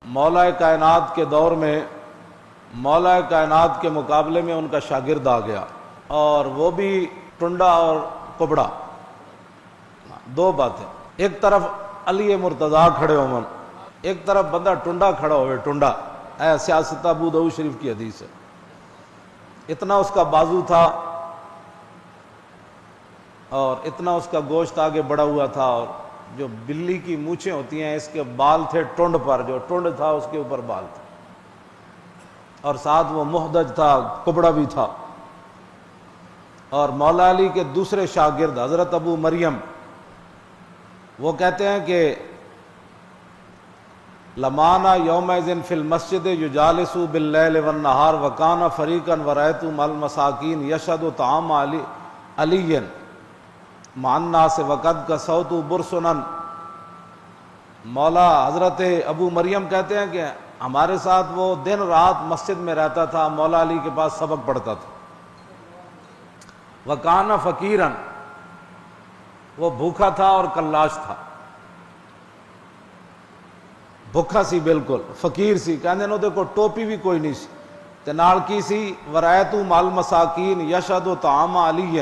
مولا کائنات کے دور میں مولا کائنات کے مقابلے میں ان کا شاگرد آ گیا، اور وہ بھی ٹنڈا اور کبڑا، دو باتیں۔ ایک طرف علی مرتضیٰ کھڑے ہوں، ایک طرف بندہ ٹنڈا کھڑا ہوئے، ٹنڈا، اے سیاست ابو داؤد شریف کی حدیث ہے، اتنا اس کا بازو تھا اور اتنا اس کا گوشت آگے بڑا ہوا تھا، اور جو بلی کی مونچھیں ہوتی ہیں اس کے بال تھے ٹنڈ پر، جو ٹنڈ تھا اس کے اوپر بال تھا، اور ساتھ وہ محدج تھا، کبڑا بھی تھا۔ اور مولا علی کے دوسرے شاگرد حضرت ابو مریم، وہ کہتے ہیں کہ لمانا یومئذ فی المسجد یجالس باللیل والنہار وکان فریقا ورأیت مع المساکین یشهد طعام علی مع الناس وقد کسوت برسنا۔ مولا حضرت ابو مریم کہتے ہیں کہ ہمارے ساتھ وہ دن رات مسجد میں رہتا تھا، مولا علی کے پاس سبق پڑھتا تھا۔ وکان فقیرا، وہ بھوکا تھا اور کلاش تھا، بھوکا سی، بالکل فقیر سی، کہندے نے کو ٹوپی بھی کوئی نہیں سی تے نال کی سی، ورایت مع المساکین یشهد طعام علی،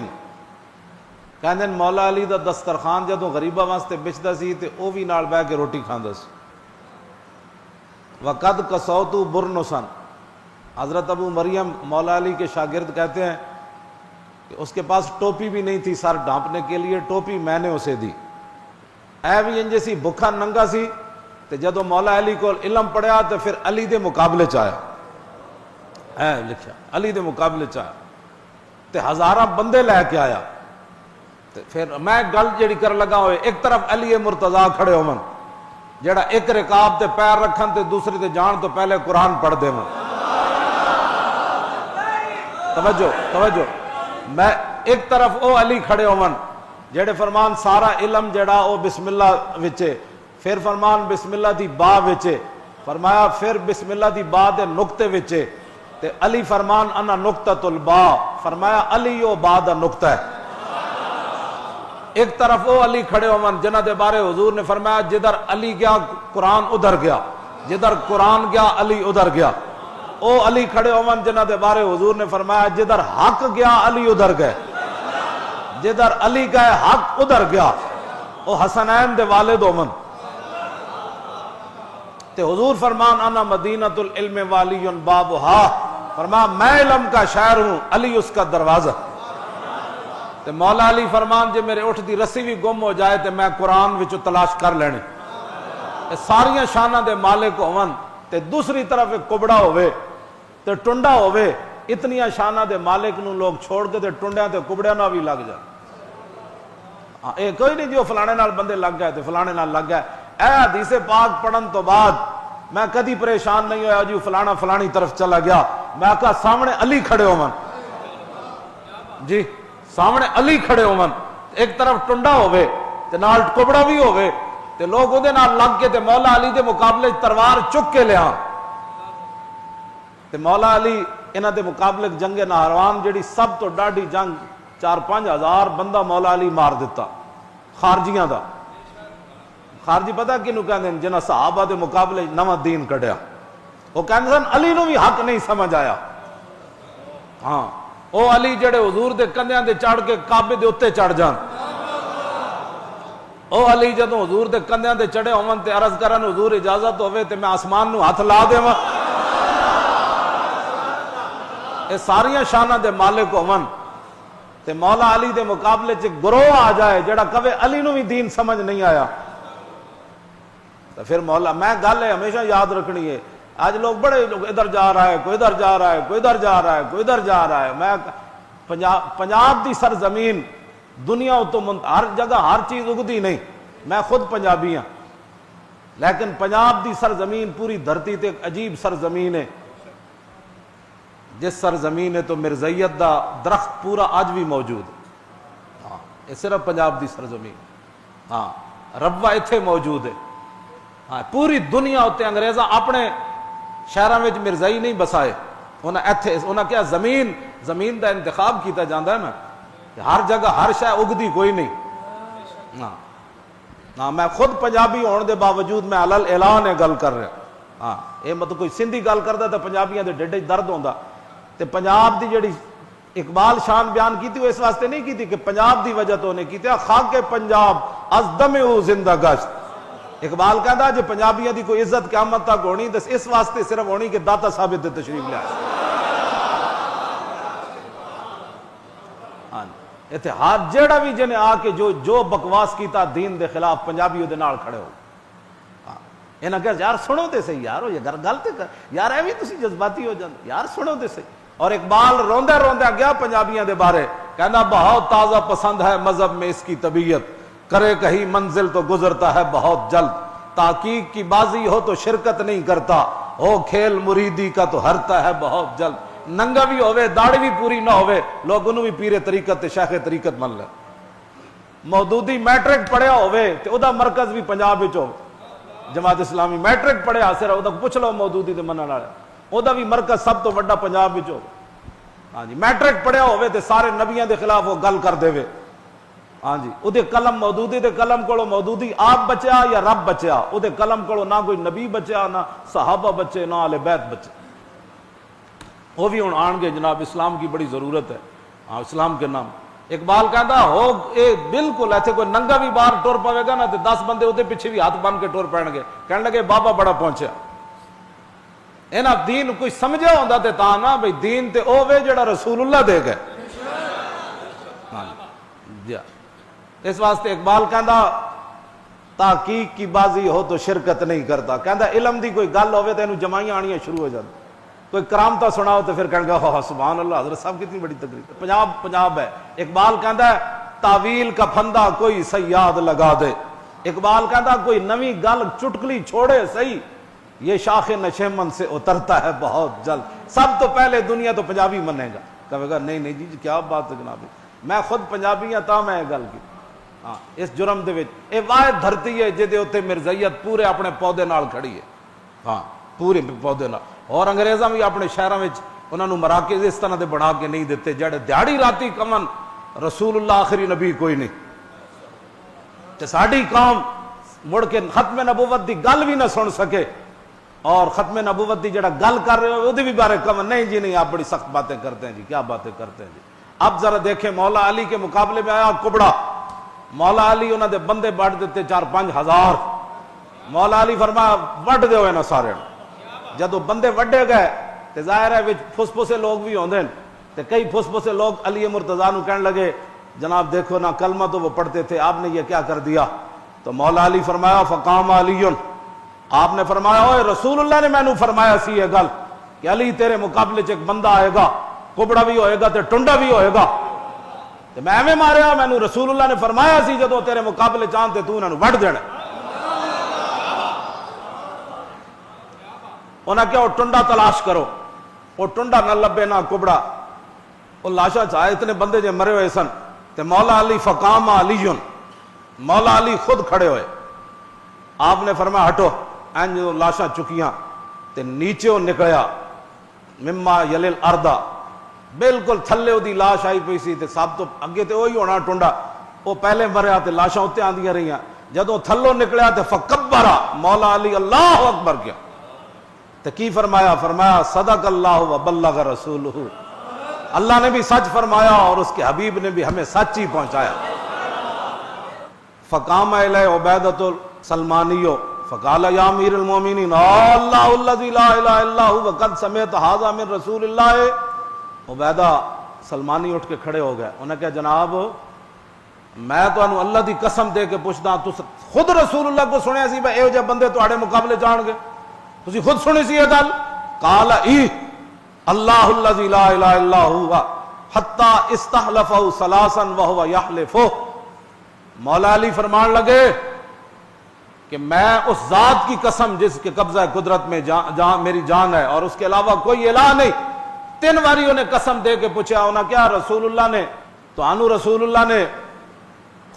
کہندے مولا علی دا دسترخوان جدوں غریباں واسطے بچدا سی تے او بھی نال بیٹھ کے روٹی کھاندا سی۔ وقد کسوت برنسا، حضرت ابو مریم مولا علی کے شاگرد کہتے ہیں کہ اس کے پاس ٹوپی بھی نہیں تھی سر ڈھانپنے کے لیے، ٹوپی میں نے اسے دی، اے بھی انجے سی بھکھا ننگا سی، تے جدوں مولا علی کو علم پڑھیا تو پھر علی دے مقابلے چایا، اے لکھیا علی دے مقابلے چایا تے ہزاراں بندے لے کے آیا۔ تے پھر میں گل جڑی کر لگا ہوئے، ایک طرف علی مرتضیٰ کھڑے ہون جڑا ایک رکاب تے پیر رکھن تے دوسری تے جان تو پہلے قرآن پڑھ دے ہوں، توجہ، میں ایک طرف او علی کھڑے ہون جڑے فرمان سارا علم جڑا او بسم اللہ وچے، پھر فرمان بسم اللہ دی با وچے، فرمایا پھر بسم اللہ دی با دے نقطے وچے، تے علی فرمان انا نقطۃ البا، فرمایا علی او با دا نقطہ ہے۔ ایک طرف او علی کھڑے ہون جنہ دے بارے حضور نے فرمایا جدھر علی گیا قرآن ادھر گیا، جدھر قرآن گیا علی ادھر گیا۔ او علی کھڑے ہون جنہ دے بارے حضور نے فرمایا جدھر حق گیا علی ادھر گئے، جدھر علی گئے حق ادھر گیا۔ او حسنین دے والد ہون تے حضور فرمان انا مدینۃ العلم والی بابھا، فرمایا میں علم کا شہر ہوں، علی اس کا دروازہ۔ تے مولا علی فرمان جے میرے اٹھ دی رسی بھی گم ہو جائے تے میں قرآن وچ تلاش کر لینے۔ ساریاں شاناں دے مالک ہون تے دوسری طرف ایک کبڑا ہوئے تے ٹنڈا ہوئے، اتنیاں شاناں دے مالک نو لوگ چھوڑ کے تے ٹنڈیاں تے کبڑیاں نہ بھی لگ جائے۔ اے کوئی نہیں جو فلانے نال بندے لگ گئے تے فلانے نال لگ گئے۔ اے حدیث پاک پڑھن تو بعد میں کدی پریشان نہیں ہویا جو فلانا فلانی طرف چلا گیا، میں کہا سامنے علی کھڑے ہون، جی سامنے علی کھڑے ہون، ایک طرف ٹنڈا ہوئے تے نال کبڑا بھی ہوئے تے لوگ اودے نال لگ کے تے مولا علی دے مقابلے تلوار چک کے لیا تے مولا علی انہاں دے مقابلے جنگ نہروان جڑی سب تو ڈاڈی جنگ 4-5 ہزار بندہ مولا علی مار دیتا خارجیاں دا۔ خارجی پتہ کینوں کہندے ہیں جنہاں صحابہ دے مقابلے نواں دین کڈیا، وہ کہندے سن علی نو بھی حق نہیں سمجھ آیا۔ ہاں او علی جڑے حضور دے کندھیاں دے چڑھ کے کعبے دے اوتے چڑھ جان، او علی جدوں حضور دے کندھیاں دے چڑھے ہون تے عرض کرن حضور اجازت ہوے تے میں آسمان نو ہاتھ لا دیواں۔ اے ساریاں شاناں دے مالک ہون تے مولا علی دے مقابلے چ گروہ آ جائے جڑا کہے علی نو بھی دین سمجھ نہیں آیا تو پھر مولا، میں گل ہے ہمیشہ یاد رکھنی ہے۔ آج لوگ بڑے لوگ ادھر جا رہا ہے، کوئی ادھر جا رہا ہے، کوئی ادھر جا رہا ہے، کوئی ادھر جا رہا ہے۔ میں پنجاب دی سرزمین دنیا تو ہر جگہ ہر چیز اگدی نہیں، میں خود پنجابی ہاں، لیکن پنجاب دی سرزمین پوری دھرتی تے ایک عجیب سرزمین ہے، جس سرزمین ہے تو مرزیت دا درخت پورا آج بھی موجود ہے۔ ہاں یہ صرف پنجاب دی سرزمین، ہاں ربوہ ایتھے موجود ہے۔ ہاں پوری دنیا ہوتے انگریزاں اپنے شہراں وچ مرزائی نہیں بسائے، انہاں کیا زمین دا انتخاب کیتا جاندا ہے نا، ہر جگہ ہر شے اگدی کوئی نہیں۔ ہاں میں خود پنجابی ہونے دے باوجود میں علل اعلان ہے گل کر رہا، ہاں یہ مطلب کوئی سندھی گل کرتا تو پنجابیاں دے ڈیڈے درد ہوتا. تے پنجاب دی جڑی اقبال شان بیان کی وہ اس واسطے نہیں کی کہ پنجاب دی وجہ تو نے کی خاک پنجاب از دم زندہ گشت. اقبال کہتا جی پنجابیاں دی کوئی عزت قیامت تک ہونی تو اس واسطے صرف ہونی کہ داتا صاحب دے تشریف لیا. اتحاد جیڑا بھی جنے آ کے جو بکواس کیتا دین دے خلاف پنجابی دے نال کھڑے ہو. انہاں کہ یار سنو تے صحیح یار یہ گل تے کر یار ایویں تسی جذباتی ہو جاندے یار سنو تے صحیح. اور اقبال روندے روندے گیا پنجابیاں دے بارے کہنا بہت تازہ پسند ہے مذہب میں اس کی طبیعت کرے کہیں منزل تو گزرتا ہے بہت جلد تحقیق کی بازی ہو تو شرکت نہیں کرتا ہو کھیل مریدی کا تو ہرتا ہے بہت جلد ننگا بھی ہوئے داڑھی بھی پوری نہ ہوئے لوگ انہوں بھی پیرے طریقت تے شیخ طریقت من لے. مودودی میٹرک پڑھیا ہوئے تے او دا مرکز بھی پنجاب وچ ہو جماعت اسلامی میٹرک پڑھیا صرف او دا پوچھ لو مودودی دے منن والے او دا بھی مرکز سب تو بڑا پنجاب وچ ہو. ہاں جی میٹرک پڑھیا ہوئے تے سارے نبیاں دے خلاف وہ گل کر دے وے. ہاں جی او دے قلم مودودی دے قلم کولو مودودی آپ بچیا یا رب بچیا او دے قلم کولو نہ کوئی نبی بچیا نہ صحابہ بچے نہ اہل بیت بچے. وہ بھی ہوں آن گے جناب اسلام کی بڑی ضرورت ہے. ہاں اسلام کے نام اقبال کہتا ہو اے بالکل ایسے کوئی ننگا بھی باہر ٹور پوے گا نا تو 10 بندے وہ پیچھے بھی ہاتھ بن کے ٹور پہن گے کہنے لگے بابا بڑا پہنچیا. اینا دین کوئی سمجھا ہوندہ تے تا نا بھئی دین تے اوے جڑا رسول اللہ دے گئے. جی اس واسطے اقبال کہندا تحقیق کی بازی ہو تو شرکت نہیں کرتا. کہندا علم دی کوئی گل ہوئے تو انہوں جمائیاں آنیاں شروع ہو جاتی. کوئی کرامتا سناؤ تو پھر کہنے گا سبحان اللہ حضرت صاحب کتنی بڑی تقریر. پنجاب ہے. اقبال کہندا ہے تعویل کا پھندا کوئی سیاد لگا دے. اقبال کہندا کوئی نوی گل چٹکلی چھوڑے صحیح یہ شاخ نشیمن سے اترتا ہے بہت جلد. سب تو پہلے دنیا تو پنجابی منے گا. کہے گا نہیں نہیں جی کیا بات ہے جناب میں خود پنجابی ہاں تا میں گل کی. ہاں اس جرم دے وچ اے واحد دھرتی ہے جے اوتے مرزائیت پورے اپنے پودے نال کھڑی ہے. ہاں پورے پودے نال. اور انگریزاں بھی اپنے شہراں وچ انہاں نوں مراکز اس طرح دے بنا کے نہیں دیتے جڑے دیہڑی راتی کمن رسول اللہ آخری نبی کوئی نہیں. تے ساڈی قوم مڑ کے ختم نبوت دی گل بھی نہ سن سکے اور ختم نبوت دی جڑا گل کر رہے ہو بھی بارے کم نہیں جی نہیں آپ بڑی سخت باتیں کرتے ہیں جی کیا باتیں کرتے ہیں جی. اب ذرا دیکھیں مولا علی کے مقابلے میں آیا کبڑا. مولا علی انہوں نے بندے بڑھ دیتے 4-5 ہزار. مولا علی فرمایا وڈ دے ہوئے نا سارے. جدو بندے وڈے گئے تو ظاہر ہے پھس پھسے لوگ بھی ہوندے تو کئی پھس پھسے لوگ علی مرتضیٰ نو کہنے لگے جناب دیکھو نا کلمہ تو وہ پڑھتے تھے آپ نے یہ کیا کر دیا. تو مولا علی فرمایا فقام علی آپ نے فرمایا اوے رسول اللہ نے میں نو فرمایا سی یہ گل کہ علی تیرے مقابلے ایک بندہ آئے گا کبڑا بھی ہوئے گا تے ٹنڈا بھی ہوئے گا. تو میں ایویں ماریا میں نو رسول اللہ نے فرمایا سی جدو تیرے مقابلے چاہتے تو انہوں نے وڈ دینا. انہاں کیا وہ ٹنڈا تلاش کرو وہ ٹنڈا نہ لبے نہ کبڑا وہ لاشا چاہے اتنے بندے جو مرے ہوئے سن. تے مولا علی فقام علی مولا علی خود کھڑے ہوئے. آپ نے فرمایا ہٹو. این جو لاشاں چکیاں تے نیچے وہ نکلیا مما یلیل اردا بالکل تھلے دی لاش آئی پئی سی تے سب تو اگے تے وہی ہونا ٹنڈا وہ پہلے مریا تے لاشاں اتنے آندیاں رہیاں. جدوں تھلوں نکلیا تے فکبرا مولا علی اللہ اکبر کیا تو کی فرمایا فرمایا صدق اللہ و بلغ رسولہ اللہ نے بھی سچ فرمایا اور اس کے حبیب نے بھی ہمیں سچ ہی پہنچایا. فقام الیہ عبیدۃ السلمانیو فقال یا امیر المومنین اللہ الذی لا الہ الا هو قد سمعت ھذا من رسول اللہ. عبیدہ سلمانی اٹھ کے کھڑے ہو گئے. انہوں نے کہا جناب میں تو انہوں اللہ دی قسم دے کے پوچھتا تو خود رسول اللہ کو سنیا سی بھائی اے جے بندے تواڈے مقابلے جان گے تسی خود سنی سی یہ گل. قال ای اللہ الذی لا الہ الا هو حتی استحلفہ ثلاثا وهو یحلفہ. مولا علی فرمان لگے کہ میں اس ذات کی قسم جس کے قبضہ قدرت میں میری جان ہے اور اس کے علاوہ کوئی الہ نہیں. 3 باری انہیں قسم دے کے پوچھا. انہاں کیا رسول اللہ نے تو انو رسول اللہ نے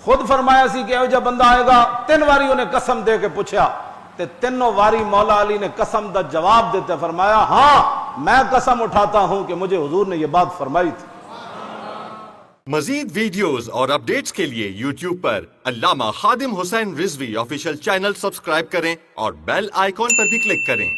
خود فرمایا سی کہ جو بندہ آئے گا. 3 باری انہیں قسم دے کے پوچھا تے 3 باری مولا علی نے قسم دا جواب دیتے فرمایا ہاں میں قسم اٹھاتا ہوں کہ مجھے حضور نے یہ بات فرمائی تھی. مزید ویڈیوز اور اپڈیٹس کے لیے یوٹیوب پر علامہ Khadim Hussain Rizvi official channel subscribe کریں اور بیل آئیکن پر بھی کلک کریں.